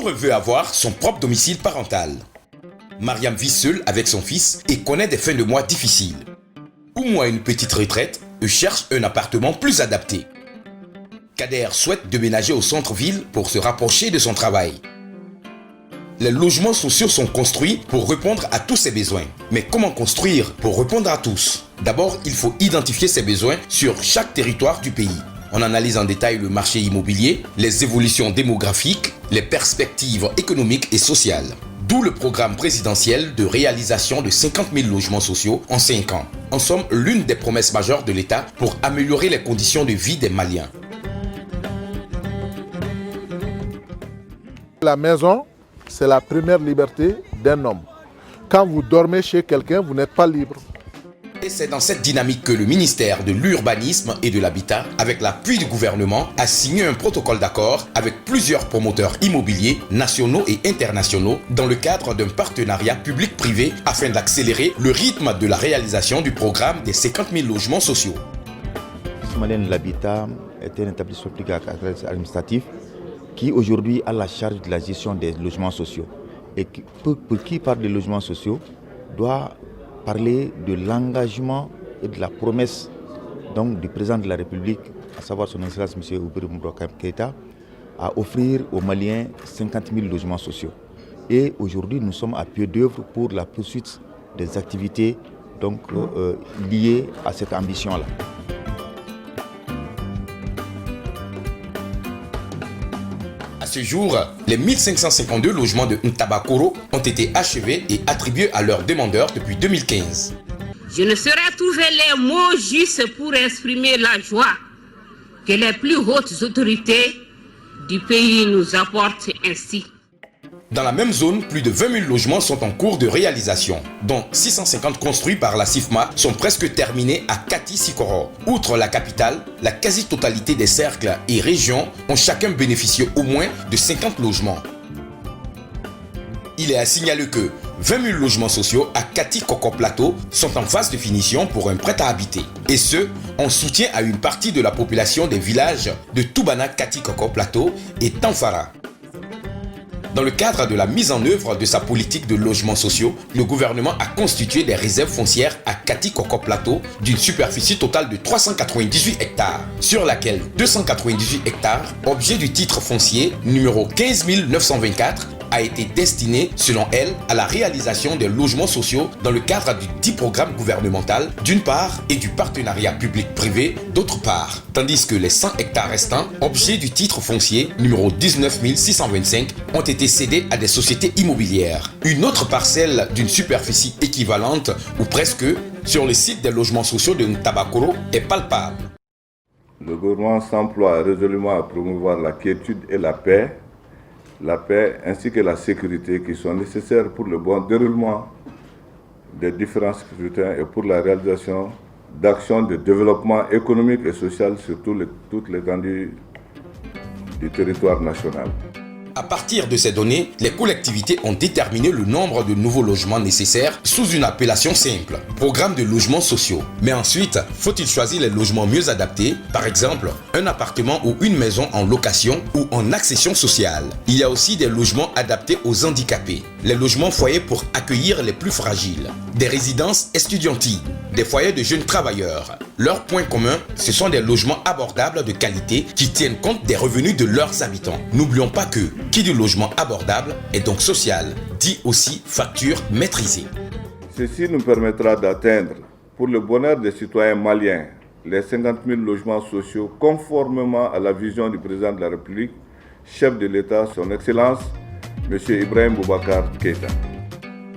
Toure veut avoir son propre domicile parental. Mariam vit seule avec son fils et connaît des fins de mois difficiles. Oumou a une petite retraite et cherche un appartement plus adapté. Kader souhaite déménager au centre-ville pour se rapprocher de son travail. Les logements sociaux sont construits pour répondre à tous ses besoins. Mais comment construire pour répondre à tous? D'abord, il faut identifier ses besoins sur chaque territoire du pays. On analyse en détail le marché immobilier, les évolutions démographiques, les perspectives économiques et sociales. D'où le programme présidentiel de réalisation de 50 000 logements sociaux en 5 ans. En somme, l'une des promesses majeures de l'État pour améliorer les conditions de vie des Maliens. La maison, c'est la première liberté d'un homme. Quand vous dormez chez quelqu'un, vous n'êtes pas libre. Et c'est dans cette dynamique que le ministère de l'Urbanisme et de l'Habitat, avec l'appui du gouvernement, a signé un protocole d'accord avec plusieurs promoteurs immobiliers nationaux et internationaux dans le cadre d'un partenariat public-privé afin d'accélérer le rythme de la réalisation du programme des 50 000 logements sociaux. L'habitat est un établissement public à caractère administratif qui aujourd'hui a la charge de la gestion des logements sociaux et qui, pour qui parle des logements sociaux doit parler de l'engagement et de la promesse donc, du président de la République, à savoir son Excellence M. Oubrih Boubacar Keïta, à offrir aux Maliens 50 000 logements sociaux. Et aujourd'hui, nous sommes à pied d'œuvre pour la poursuite des activités donc, liées à cette ambition-là. À ce jour, les 1552 logements de Ntabakoro ont été achevés et attribués à leurs demandeurs depuis 2015. Je ne saurais trouver les mots justes pour exprimer la joie que les plus hautes autorités du pays nous apportent ainsi. Dans la même zone, plus de 20 000 logements sont en cours de réalisation, dont 650 construits par la CIFMA sont presque terminés à Kati-Sikoro. Outre la capitale, la quasi-totalité des cercles et régions ont chacun bénéficié au moins de 50 logements. Il est à signaler que 20 000 logements sociaux à Kati-Koko Plateau sont en phase de finition pour un prêt à habiter. Et ce, en soutien à une partie de la population des villages de Toubana, Kati-Koko Plateau et Tanfara. Dans le cadre de la mise en œuvre de sa politique de logements sociaux, le gouvernement a constitué des réserves foncières à Kati-Koko Plateau d'une superficie totale de 398 hectares, sur laquelle 298 hectares, objet du titre foncier numéro 15 924, a été destiné, selon elle, à la réalisation des logements sociaux dans le cadre du dit programme gouvernemental, d'une part, et du partenariat public-privé, d'autre part. Tandis que les 100 hectares restants, objet du titre foncier numéro 19 625, ont été cédés à des sociétés immobilières. Une autre parcelle d'une superficie équivalente, ou presque, sur le site des logements sociaux de Ntabakoro est palpable. Le gouvernement s'emploie résolument à promouvoir la quiétude et la paix ainsi que la sécurité qui sont nécessaires pour le bon déroulement des différents scrutins et pour la réalisation d'actions de développement économique et social sur toute l'étendue du territoire national. À partir de ces données, les collectivités ont déterminé le nombre de nouveaux logements nécessaires sous une appellation simple, programme de logements sociaux. Mais ensuite, faut-il choisir les logements mieux adaptés, par exemple un appartement ou une maison en location ou en accession sociale. Il y a aussi des logements adaptés aux handicapés, les logements foyers pour accueillir les plus fragiles, des résidences estudiantines, des foyers de jeunes travailleurs. Leur point commun, ce sont des logements abordables de qualité qui tiennent compte des revenus de leurs habitants. N'oublions pas que qui dit logement abordable est donc social, dit aussi facture maîtrisée. Ceci nous permettra d'atteindre, pour le bonheur des citoyens maliens, les 50 000 logements sociaux conformément à la vision du président de la République, chef de l'État, son Excellence, M. Ibrahim Boubacar Keïta.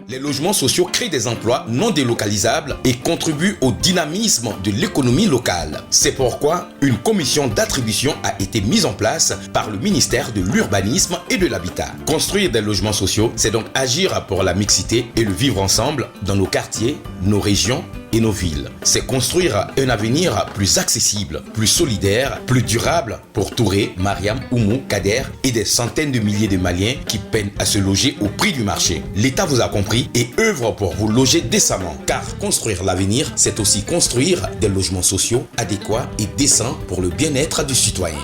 Les logements sociaux créent des emplois non délocalisables et contribuent au dynamisme de l'économie locale. C'est pourquoi une commission d'attribution a été mise en place par le ministère de l'Urbanisme et de l'Habitat. Construire des logements sociaux, c'est donc agir pour la mixité et le vivre ensemble dans nos quartiers, nos régions et nos villes. C'est construire un avenir plus accessible, plus solidaire, plus durable pour Touré, Mariam, Oumou, Kader et des centaines de milliers de Maliens qui peinent à se loger au prix du marché. L'État vous a compris et œuvre pour vous loger décemment. Car construire l'avenir, c'est aussi construire des logements sociaux adéquats et décents pour le bien-être du citoyen.